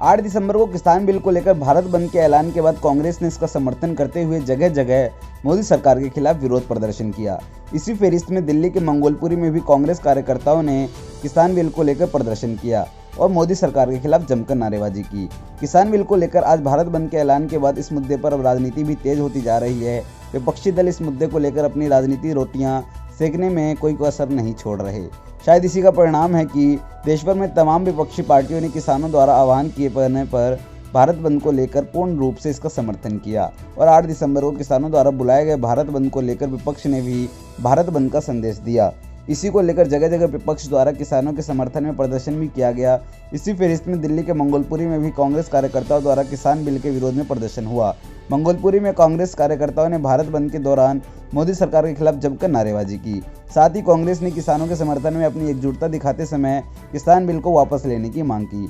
8 दिसंबर को किसान बिल को लेकर भारत बंद के ऐलान के बाद कांग्रेस ने इसका समर्थन करते हुए जगह जगह मोदी सरकार के खिलाफ विरोध प्रदर्शन किया। इसी फहरिस्त में दिल्ली के मंगोलपुरी में भी कांग्रेस कार्यकर्ताओं ने किसान बिल को लेकर प्रदर्शन किया और मोदी सरकार के खिलाफ जमकर नारेबाजी की। किसान बिल को लेकर आज भारत बंद के ऐलान के बाद इस मुद्दे पर अब राजनीति भी तेज होती जा रही है। विपक्षी दल इस मुद्दे को लेकर अपनी राजनीतिक रोटियां सेकने में कोई कसर नहीं छोड़ रहे। शायद इसी का परिणाम है कि देश भर में तमाम विपक्षी पार्टियों ने किसानों द्वारा आह्वान किए जाने पर भारत बंद को लेकर पूर्ण रूप से इसका समर्थन किया और 8 दिसंबर को किसानों द्वारा बुलाए गए भारत बंद को लेकर विपक्ष ने भी भारत बंद का संदेश दिया। इसी को लेकर जगह जगह विपक्ष द्वारा किसानों के समर्थन में प्रदर्शन भी किया गया। इसी फहरिस्त में दिल्ली के मंगोलपुरी में भी कांग्रेस कार्यकर्ताओं द्वारा किसान बिल के विरोध में प्रदर्शन हुआ। मंगोलपुरी में कांग्रेस कार्यकर्ताओं ने भारत बंद के दौरान मोदी सरकार के खिलाफ जमकर नारेबाजी की। साथ ही कांग्रेस ने किसानों के समर्थन में अपनी एकजुटता दिखाते समय किसान बिल को वापस लेने की मांग की।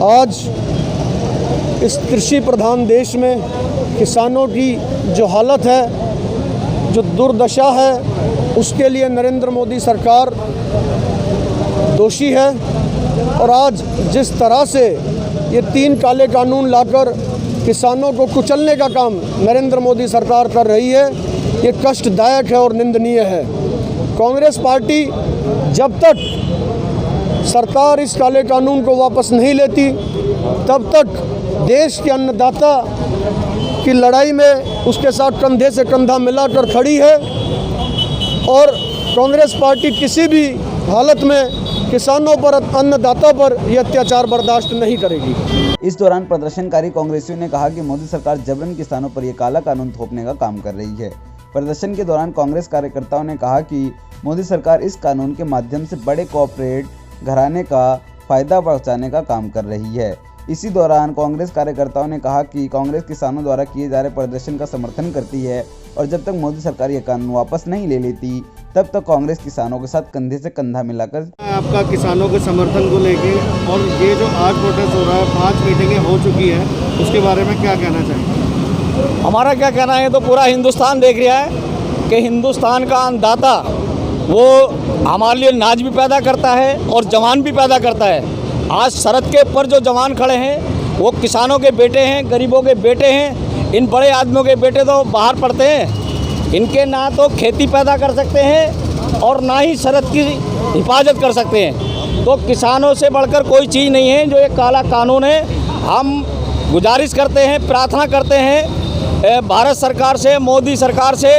आज इस कृषि प्रधान देश में किसानों की जो हालत है, जो दुर्दशा है, उसके लिए नरेंद्र मोदी सरकार दोषी है। और आज जिस तरह से ये 3 काले कानून लाकर किसानों को कुचलने का काम नरेंद्र मोदी सरकार कर रही है, ये कष्टदायक है और निंदनीय है। कांग्रेस पार्टी जब तक सरकार इस काले कानून को वापस नहीं लेती, तब तक देश के अन्नदाता की लड़ाई में उसके साथ कंधे से कंधा मिलाकर खड़ी है और कांग्रेस पार्टी किसी भी हालत में किसानों पर, अन्नदाता पर यह अत्याचार बर्दाश्त नहीं करेगी। इस दौरान प्रदर्शनकारी कांग्रेसियों ने कहा कि मोदी सरकार जबरन किसानों पर यह काला कानून थोपने का काम कर रही है। प्रदर्शन के दौरान कांग्रेस कार्यकर्ताओं ने कहा कि मोदी सरकार इस कानून के माध्यम से बड़े कॉर्पोरेट घराने का फायदा पहुंचाने का काम कर रही है। इसी दौरान कांग्रेस कार्यकर्ताओं ने कहा कि कांग्रेस किसानों द्वारा किए जा रहे प्रदर्शन का समर्थन करती है और जब तक मोदी सरकार यह कानून वापस नहीं ले लेती, तब तक कांग्रेस किसानों के साथ कंधे से कंधा मिलाकर आपका किसानों के समर्थन को लेके और ये जो आज प्रोटेस्ट हो रहा है, 5 मीटिंगें हो चुकी है, उसके बारे में क्या कहना चाहिए? हमारा क्या कहना है, तो पूरा हिंदुस्तान देख रहा है कि हिंदुस्तान का अन्नदाता वो हमारे लिए नाज भी पैदा करता है और जवान भी पैदा करता है। आज सरहद के ऊपर जो जवान खड़े हैं वो किसानों के बेटे हैं, गरीबों के बेटे हैं। इन बड़े आदमियों के बेटे तो बाहर पढ़ते हैं, इनके ना तो खेती पैदा कर सकते हैं और ना ही सरहद की हिफाजत कर सकते हैं। तो किसानों से बढ़कर कोई चीज़ नहीं है जो ये काला कानून है। हम गुजारिश करते हैं, प्रार्थना करते हैं भारत सरकार से, मोदी सरकार से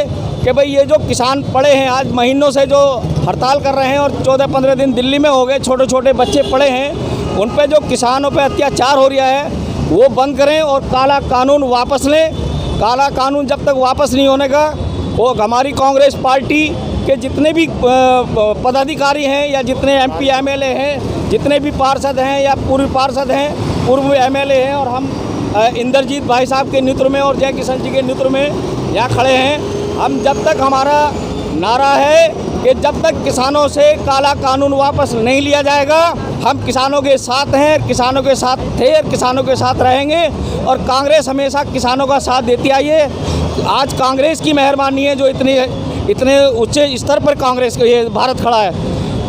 कि भाई ये जो किसान पड़े हैं, आज महीनों से जो हड़ताल कर रहे हैं और 14-15 दिन दिल्ली में हो गए, छोटे छोटे बच्चे पड़े हैं, उन पे जो किसानों पे अत्याचार हो रहा है वो बंद करें और काला कानून वापस लें। काला कानून जब तक वापस नहीं होने का, वो हमारी कांग्रेस पार्टी के जितने भी पदाधिकारी हैं या जितने MP MLA हैं, जितने भी पार्षद हैं या पूर्व पार्षद हैं, पूर्व MLA हैं, और हम इंद्रजीत भाई साहब के नेतृत्व में और जय किशन जी के नेतृत्व में यहाँ खड़े हैं। हम जब तक, हमारा नारा है कि जब तक किसानों से काला कानून वापस नहीं लिया जाएगा, हम किसानों के साथ हैं, किसानों के साथ थे और किसानों के साथ रहेंगे। और कांग्रेस हमेशा किसानों का साथ देती आई है। आज कांग्रेस की मेहरबानी है जो इतने ऊंचे स्तर पर कांग्रेस ये भारत खड़ा है।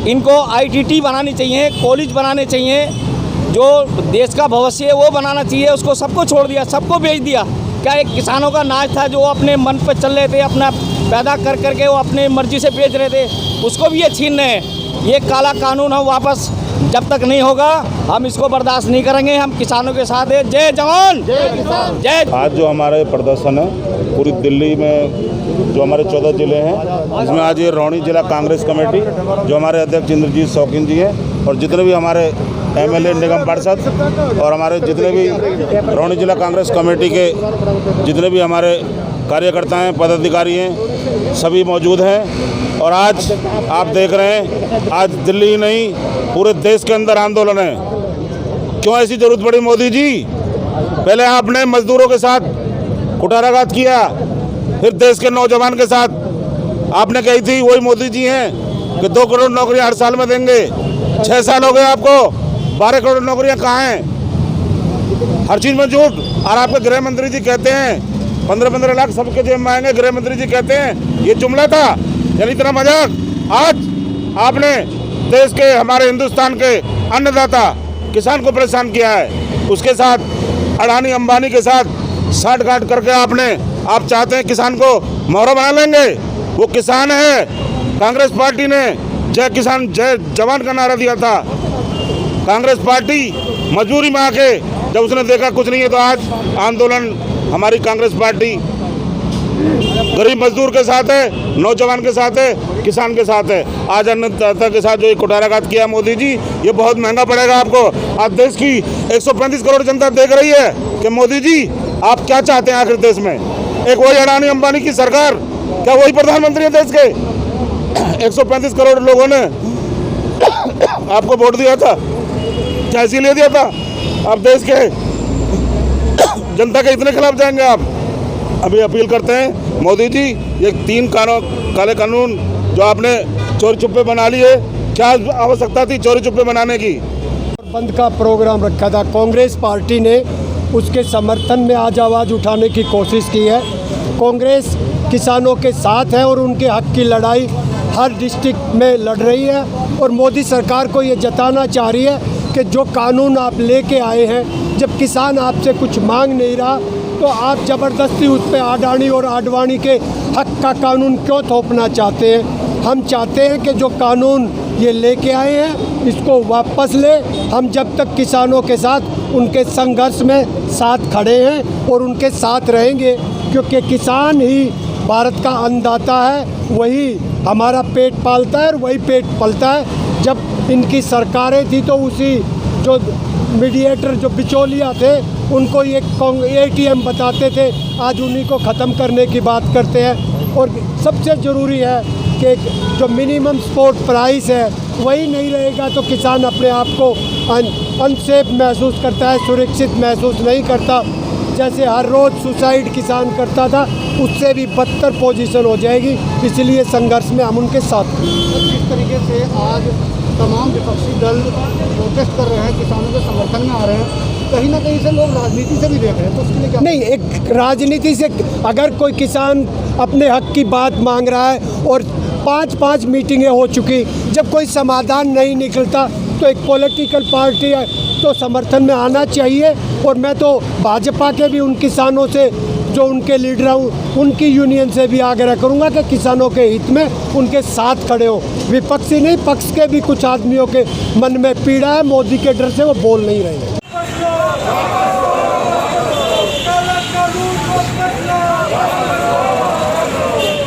इनको ITT बनानी चाहिए, कॉलेज बनाने चाहिए, जो देश का भविष्य है वो बनाना चाहिए। उसको सबको छोड़ दिया, सबको बेच दिया। क्या एक किसानों का नाच था जो अपने मन पर चल रहे थे, अपना पैदा कर करके वो अपने मर्जी से बेच रहे थे, उसको भी ये छीन रहे हैं। ये काला कानून हम वापस जब तक नहीं होगा, हम इसको बर्दाश्त नहीं करेंगे। हम किसानों के साथ हैं। जय जवान, जय किसान, जय। आज जो हमारे प्रदर्शन है पूरी दिल्ली में, जो हमारे 14 जिले हैं, इसमें आज ये रौणी जिला कांग्रेस कमेटी, जो हमारे अध्यक्ष इंद्रजीत शौकीन जी हैं, और जितने भी हमारे MLA, निगम पार्षद और हमारे जितने भी रौणी जिला कांग्रेस कमेटी के जितने भी हमारे कार्यकर्ता हैं, पदाधिकारी हैं, सभी मौजूद हैं। और आज आप देख रहे हैं, आज दिल्ली ही नहीं पूरे देश के अंदर आंदोलन है। क्यों ऐसी जरूरत पड़ी मोदी जी? पहले आपने मजदूरों के साथ कुठाराघात किया, फिर देश के नौजवान के साथ आपने कही थी, वही मोदी जी हैं कि 2 करोड़ नौकरियां हर साल में देंगे। 6 साल हो गए आपको, 12 करोड़ नौकरियां कहाँ हैं? हर चीज़ में झूठ। और आपके गृह मंत्री जी कहते हैं 15-15 लाख सबके जेब में आएंगे। गृह मंत्री जी कहते हैं ये जुमला था, यानी इतना मजाक। आज आपने देश के, हमारे हिंदुस्तान के अन्नदाता किसान को परेशान किया है। उसके साथ अडानी अंबानी के साथ साठगांठ करके आप चाहते हैं किसान को मोहरा बना लेंगे। वो किसान है। कांग्रेस पार्टी ने जय किसान जय जवान का नारा दिया था। कांग्रेस पार्टी मजबूरी में आके जब उसने देखा कुछ नहीं है तो आज आंदोलन हमारी कांग्रेस पार्टी गरीब मजदूर के साथ है, नौजवान के साथ है, किसान के साथ है। आज अन्नदाता के साथ जो ये कुठाराघात किया मोदी जी, ये बहुत महंगा पड़ेगा आपको। आज देश की 135 करोड़ जनता देख रही है कि मोदी जी आप क्या चाहते हैं आखिर देश में। एक वही अडानी अंबानी की सरकार, क्या वही प्रधानमंत्री है देश के? 135 करोड़ लोगों ने आपको वोट दिया था, क्या इसीलिए दिया था? आप देश के जनता के इतने खिलाफ जाएंगे आप? अभी अपील करते हैं मोदी जी, ये 3 काले कानून जो आपने चोरी छुपे बना लिए, क्या आवश्यकता थी चोरी छुपे बनाने की? बंद का प्रोग्राम रखा था, कांग्रेस पार्टी ने उसके समर्थन में आज आवाज़ उठाने की कोशिश की है। कांग्रेस किसानों के साथ है और उनके हक की लड़ाई हर डिस्ट्रिक्ट में लड़ रही है और मोदी सरकार को ये जताना चाह रही है कि जो कानून आप लेके आए हैं, जब किसान आपसे कुछ मांग नहीं रहा तो आप ज़बरदस्ती उस पर अडानी और आडवाणी के हक का कानून क्यों थोपना चाहते हैं। हम चाहते हैं कि जो कानून ये लेके आए हैं इसको वापस ले। हम जब तक किसानों के साथ उनके संघर्ष में साथ खड़े हैं और उनके साथ रहेंगे, क्योंकि किसान ही भारत का अन्नदाता है, वही हमारा पेट पालता है और वही पेट पलता है। जब इनकी सरकारें थी तो उसी जो मीडिएटर जो बिचौलिया थे उनको ये ATM बताते थे, आज उन्हीं को ख़त्म करने की बात करते हैं। और सबसे ज़रूरी है कि जो मिनिमम सपोर्ट प्राइस है वही नहीं रहेगा तो किसान अपने आप को अनसेफ महसूस करता है, सुरक्षित महसूस नहीं करता। जैसे हर रोज़ सुसाइड किसान करता था, उससे भी बदतर पोजीशन हो जाएगी। इसलिए संघर्ष में हम उनके साथ हैं। किस तरीके से आज तमाम विपक्षी दल प्रोटेस्ट कर रहे हैं, किसानों के समर्थन में आ रहे हैं, कहीं ना कहीं से लोग राजनीति से भी देख रहे हैं, तो उसके लिए क्या? नहीं, एक राजनीति से अगर कोई किसान अपने हक की बात मांग रहा है और 5 मीटिंगें हो चुकी, जब कोई समाधान नहीं निकलता तो एक पॉलिटिकल पार्टी तो समर्थन में आना चाहिए। और मैं तो भाजपा के भी उन किसानों से जो उनके लीडर हैं उनकी यूनियन से भी आग्रह करूंगा कि किसानों के हित में उनके साथ खड़े हो। विपक्षी नहीं, पक्ष के भी कुछ आदमियों के मन में पीड़ा है, मोदी के डर से वो बोल नहीं रहे हैं।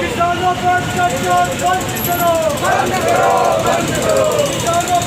किसानों को बंद करो, बंद करो, बंद करो।